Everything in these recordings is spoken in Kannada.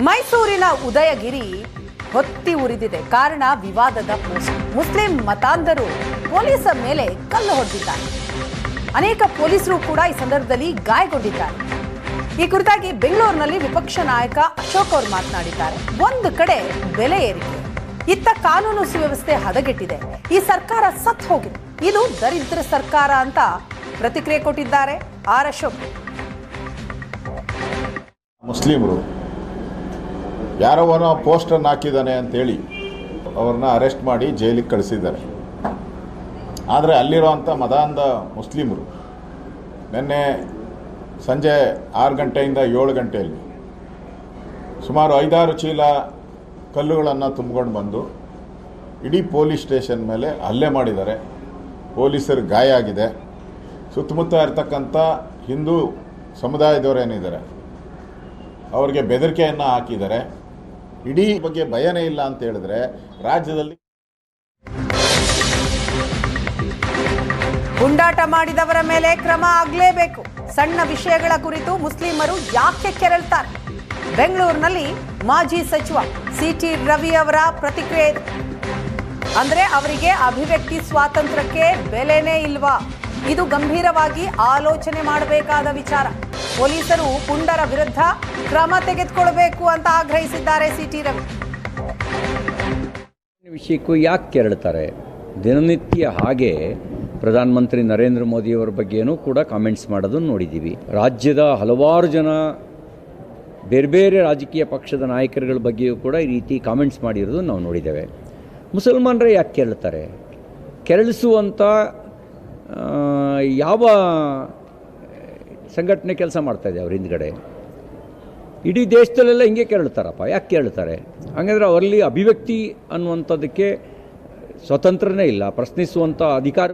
ಮೈಸೂರಿನ ಉದಯಗಿರಿ ಹೊತ್ತಿ ಉರಿದಿದೆ. ಕಾರಣ ವಿವಾದದ ಪೋಸ್ಟ್. ಮುಸ್ಲಿಂ ಮತಾಂಧರು ಪೊಲೀಸರ ಮೇಲೆ ಕಲ್ಲು ಹೊಡೆದಿದ್ದಾರೆ. ಅನೇಕ ಪೊಲೀಸರು ಕೂಡ ಈ ಸಂದರ್ಭದಲ್ಲಿ ಗಾಯಗೊಂಡಿದ್ದಾರೆ. ಈ ಕುರಿತಾಗಿ ಬೆಂಗಳೂರಿನಲ್ಲಿ ವಿಪಕ್ಷ ನಾಯಕ ಅಶೋಕ್ ಅವರು ಮಾತನಾಡಿದ್ದಾರೆ. ಒಂದು ಕಡೆ ಬೆಲೆ ಏರಿಕೆ, ಇತ್ತ ಕಾನೂನು ಸುವ್ಯವಸ್ಥೆ ಹದಗೆಟ್ಟಿದೆ. ಈ ಸರ್ಕಾರ ಸತ್ತು ಹೋಗಿದೆ. ಇದು ದರಿದ್ರ ಸರ್ಕಾರ ಅಂತ ಪ್ರತಿಕ್ರಿಯೆ ಕೊಟ್ಟಿದ್ದಾರೆ ಆರ್ ಅಶೋಕ್. ಮುಸ್ಲಿಮರು ಯಾರವನ ಪೋಸ್ಟನ್ನು ಹಾಕಿದ್ದಾನೆ ಅಂತೇಳಿ ಅವ್ರನ್ನ ಅರೆಸ್ಟ್ ಮಾಡಿ ಜೈಲಿಗೆ ಕಳಿಸಿದ್ದಾರೆ. ಆದರೆ ಅಲ್ಲಿರುವಂಥ ಮತಾಂಧ ಮುಸ್ಲಿಮರು ನಿನ್ನೆ ಸಂಜೆ 6 ಗಂಟೆಯಿಂದ 7 ಗಂಟೆಯಲ್ಲಿ ಸುಮಾರು 5-6 ಚೀಲ ಕಲ್ಲುಗಳನ್ನು ತುಂಬಿಕೊಂಡು ಬಂದು ಇಡೀ ಪೊಲೀಸ್ ಸ್ಟೇಷನ್ ಮೇಲೆ ಹಲ್ಲೆ ಮಾಡಿದ್ದಾರೆ. ಪೊಲೀಸರಿಗೆ ಗಾಯ ಆಗಿದೆ. ಸುತ್ತಮುತ್ತ ಇರತಕ್ಕಂಥ ಹಿಂದೂ ಸಮುದಾಯದವರೇನಿದ್ದಾರೆ ಅವ್ರಿಗೆ ಬೆದರಿಕೆಯನ್ನು ಹಾಕಿದ್ದಾರೆ. ಇಡೀ ಬಗ್ಗೆ ಭಯನೇ ಇಲ್ಲ ಅಂತ ಹೇಳಿದ್ರೆ ರಾಜ್ಯದಲ್ಲಿ ಪುಂಡಾಟ ಮಾಡಿದವರ ಮೇಲೆ ಕ್ರಮ ಆಗಲೇಬೇಕು. ಸಣ್ಣ ವಿಷಯಗಳ ಕುರಿತು ಮುಸ್ಲಿಮರು ಯಾಕೆ ಕೆರಳ್ತಾರೆ? ಬೆಂಗಳೂರಿನಲ್ಲಿ ಮಾಜಿ ಸಚಿವ ಸಿಟಿ ರವಿ ಅವರ ಪ್ರತಿಕ್ರಿಯೆ ಇದೆ. ಅಂದ್ರೆ ಅವರಿಗೆ ಅಭಿವ್ಯಕ್ತಿ ಸ್ವಾತಂತ್ರ್ಯಕ್ಕೆ ಬೆಲೆನೇ ಇಲ್ವಾ? ಇದು ಗಂಭೀರವಾಗಿ ಆಲೋಚನೆ ಮಾಡಬೇಕಾದ ವಿಚಾರ. ಪೊಲೀಸರು ಪುಂಡರ ವಿರುದ್ಧ ಕ್ರಮ ತೆಗೆದುಕೊಳ್ಳಬೇಕು ಅಂತ ಆಗ್ರಹಿಸಿದ್ದಾರೆ ಸಿಟಿ ರವಿ. ವಿಷಯಕ್ಕೂ ಯಾಕೆ ಕೆರಳ್ತಾರೆ? ದಿನನಿತ್ಯ ಹಾಗೆ ಪ್ರಧಾನಮಂತ್ರಿ ನರೇಂದ್ರ ಮೋದಿಯವರ ಬಗ್ಗೆಯೂ ಕೂಡ ಕಾಮೆಂಟ್ಸ್ ಮಾಡೋದನ್ನು ನೋಡಿದ್ದೀವಿ. ರಾಜ್ಯದ ಹಲವಾರು ಜನ ಬೇರೆ ಬೇರೆ ರಾಜಕೀಯ ಪಕ್ಷದ ನಾಯಕರುಗಳ ಬಗ್ಗೆಯೂ ಕೂಡ ಈ ರೀತಿ ಕಾಮೆಂಟ್ಸ್ ಮಾಡಿರೋದು ನಾವು ನೋಡಿದ್ದೇವೆ. ಮುಸಲ್ಮಾನರೇ ಯಾಕೆ ಕೆರಳ್ತಾರೆ? ಕೆರಳಿಸುವಂಥ ಯಾವ ಸಂಘಟನೆ ಕೆಲಸ ಮಾಡ್ತಾಯಿದೆ ಅವ್ರ ಹಿಂದ್ಗಡೆ? ಇಡೀ ದೇಶದಲ್ಲೆಲ್ಲ ಹಿಂಗೆ ಕೇಳ್ತಾರಪ್ಪ. ಯಾಕೆ ಕೇಳ್ತಾರೆ? ಹಾಗಾದರೆ ಅವರಲ್ಲಿ ಅಭಿವ್ಯಕ್ತಿ ಅನ್ನುವಂಥದ್ದಕ್ಕೆ ಸ್ವತಂತ್ರನೇ ಇಲ್ಲ, ಪ್ರಶ್ನಿಸುವಂಥ ಅಧಿಕಾರ.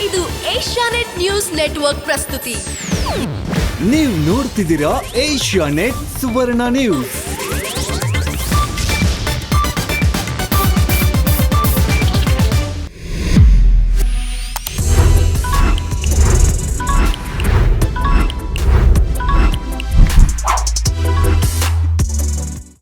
ಇದು ಏಷ್ಯಾನೆಟ್ ನ್ಯೂಸ್ ನೆಟ್ವರ್ಕ್ ಪ್ರಸ್ತುತಿ. ನೀವು ನೋಡ್ತಿದ್ದೀರಾ ಏಷ್ಯಾನೆಟ್ ಸುವರ್ಣ ನ್ಯೂಸ್.